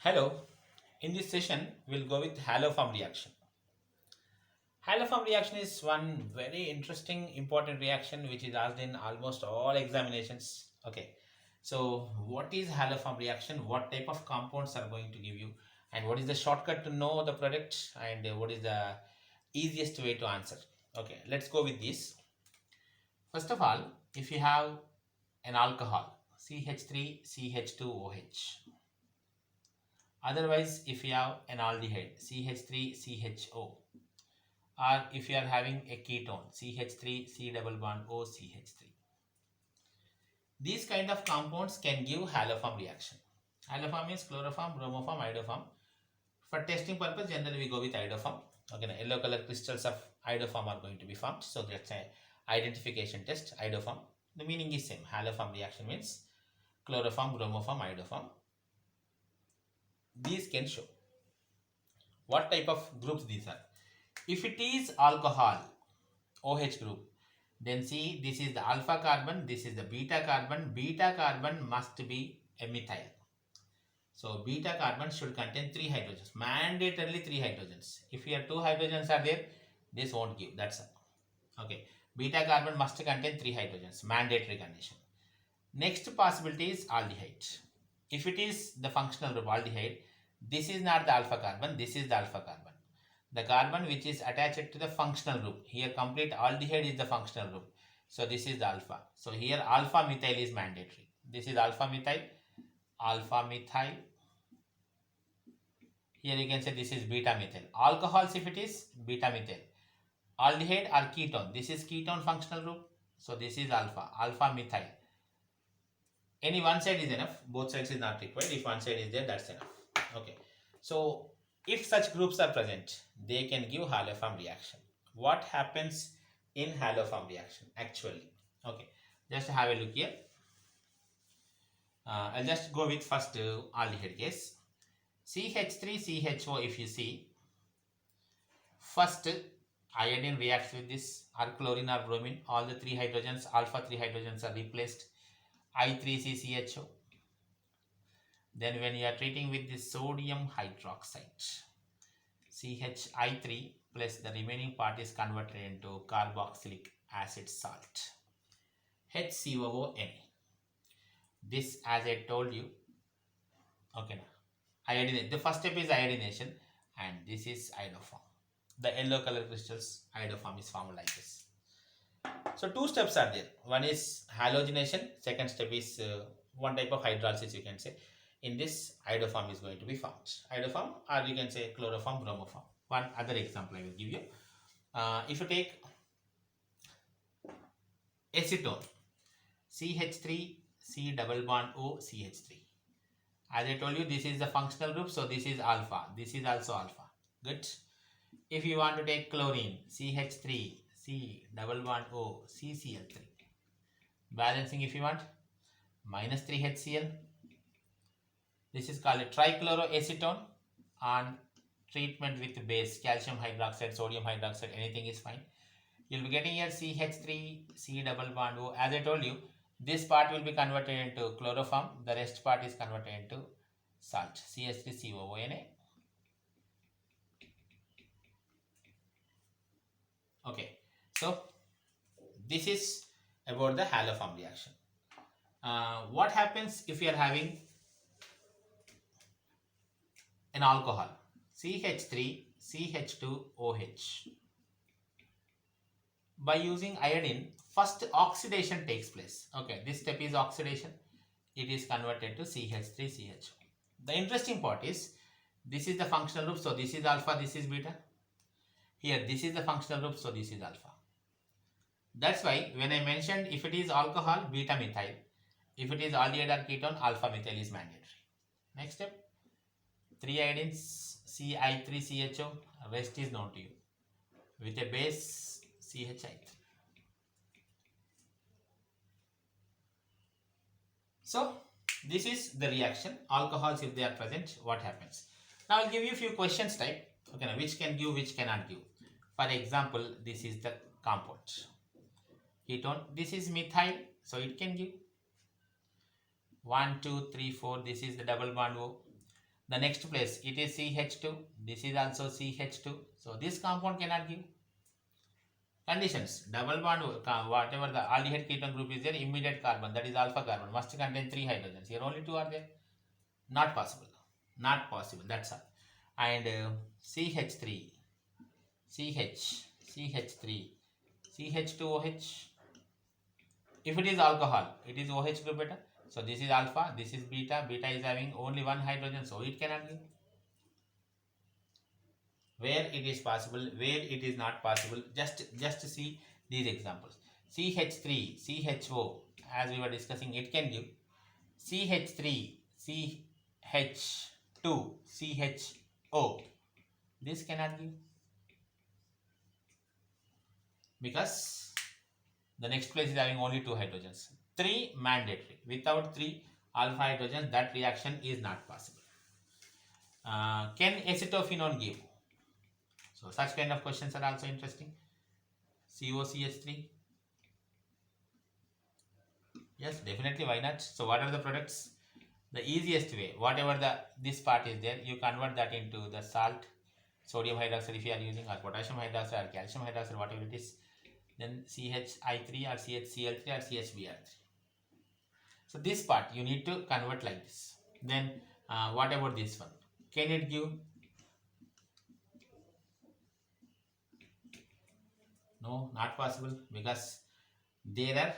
Hello, in this session we'll go with haloform reaction. Haloform reaction is one very interesting important reaction which is asked in almost all examinations. Okay, so what is haloform reaction? What type of compounds are going to give you, and what is the shortcut to know the product, and what is the easiest way to answer? Okay, let's go with this. First of all, if you have an alcohol CH3CH2OH, otherwise if you have an aldehyde CH3CHO, or if you are having a ketone CH3 C double bond OCH3, these kind of compounds can give haloform reaction. Haloform means chloroform, bromoform, iodoform. For testing purpose, generally we go with iodoform. Okay, now yellow color crystals of iodoform are going to be formed, so that's a identification test. Iodoform, the meaning is same. Haloform reaction means chloroform, bromoform, iodoform. These can show what type of groups these are. If it is alcohol OH group, then see, this is the alpha carbon, this is the beta carbon. Beta carbon must be a methyl. So beta carbon should contain 3 hydrogens, mandatorily 3 hydrogens. If here 2 hydrogens are there, this won't give, that's all. Okay, beta carbon must contain 3 hydrogens, mandatory condition. Next possibility is aldehyde. If it is the functional group aldehyde, this is not the alpha carbon, this is the alpha carbon. The carbon which is attached to the functional group. Here complete aldehyde is the functional group. So this is the alpha. So here alpha methyl is mandatory. This is alpha methyl, alpha methyl. Here you can say this is beta methyl. Alcohols, if it is beta methyl. Aldehyde or ketone. This is ketone functional group. So this is alpha, alpha methyl. Any one side is enough. Both sides is not required. If one side is there, that's enough. Okay. So if such groups are present, they can give haloform reaction. What happens in haloform reaction actually? Okay, just have a look here. I'll just go with first aldehyde case. CH3CHO, if you see, first iodine reacts with this, or chlorine or bromine, all the 3 hydrogens, alpha 3 hydrogens are replaced, I3CCHO. Then when you are treating with the sodium hydroxide, CHI3 plus the remaining part is converted into carboxylic acid salt, HCOONA. This, as I told you, okay, iodine. The first step is iodination, and this is iodoform. The yellow color crystals, iodoform is formed like this. So two steps are there. One is halogenation. Second step is one type of hydrolysis, you can say. In this, iodoform is going to be formed. Iodoform, or you can say chloroform, bromoform. One other example I will give you. If you take acetone, CH3 C double bond O CH3. As I told you, this is the functional group, so this is alpha. This is also alpha. Good. If you want to take chlorine, CH3 C double bond O CCl3. Balancing if you want, minus 3 HCl. This is called a trichloroacetone. On treatment with base, calcium hydroxide, sodium hydroxide, anything is fine. You'll be getting here CH3 C double bond O. As I told you, this part will be converted into chloroform. The rest part is converted into salt, CH3COONA. Okay, so this is about the haloform reaction. What happens if you are having an alcohol, CH3CH2OH? By using iodine, first oxidation takes place. Okay, this step is oxidation. It is converted to CH3CHO. The interesting part is, this is the functional group, so this is alpha, this is beta. Here, this is the functional group, so this is alpha. That's why when I mentioned if it is alcohol, beta methyl. If it is aldehyde or ketone, alpha methyl is mandatory. Next step, 3 iodines, CI3CHO, rest is known to you. With a base, CHI3. So this is the reaction. Alcohols, if they are present, what happens? Now I'll give you a few questions type. Okay, now which can give, which cannot give. For example, this is the compound. Ketone, this is methyl, so it can give. 1, 2, 3, 4, this is the double bond O. The next place, it is CH2. This is also CH2. So this compound cannot give. Conditions: double bond, whatever the aldehyde ketone group is there, immediate carbon, that is alpha carbon, must contain 3 hydrogens. Here only 2 are there. Not possible. Not possible. That's all. And CH3, CH, CH3, CH2OH. If it is alcohol, it is OH group beta. So this is alpha, this is beta. Beta is having only 1 hydrogen, so it cannot give. Where it is possible, where it is not possible, just see these examples. CH3, CHO, as we were discussing, it can give. CH3, CH2, CHO, this cannot give, because the next place is having only 2 hydrogens. 3 mandatory. Without 3 alpha hydrogens, that reaction is not possible. Can acetophenone give? So such kind of questions are also interesting. COCH3. Yes, definitely, why not? So what are the products? The easiest way, whatever this part is there, you convert that into the salt, sodium hydroxide if you are using, or potassium hydroxide or calcium hydroxide, whatever it is. Then CHI3 or CHCl3 or CHBr3. So this part you need to convert like this. Then what about this one? Can it give? No, not possible, because there are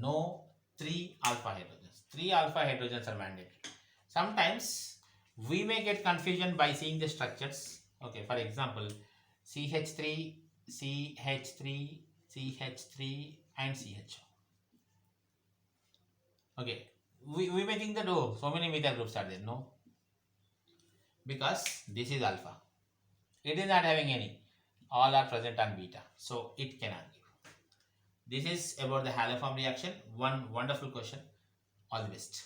no 3 alpha hydrogens. 3 alpha hydrogens are mandatory. Sometimes we may get confusion by seeing the structures. Okay, for example, CH3, CH3, CH3 and CHO. Okay, we may think that, oh, so many methyl groups are there. No, because this is alpha. It is not having any. All are present on beta, so it cannot give. This is about the haloform reaction. One wonderful question. All the best.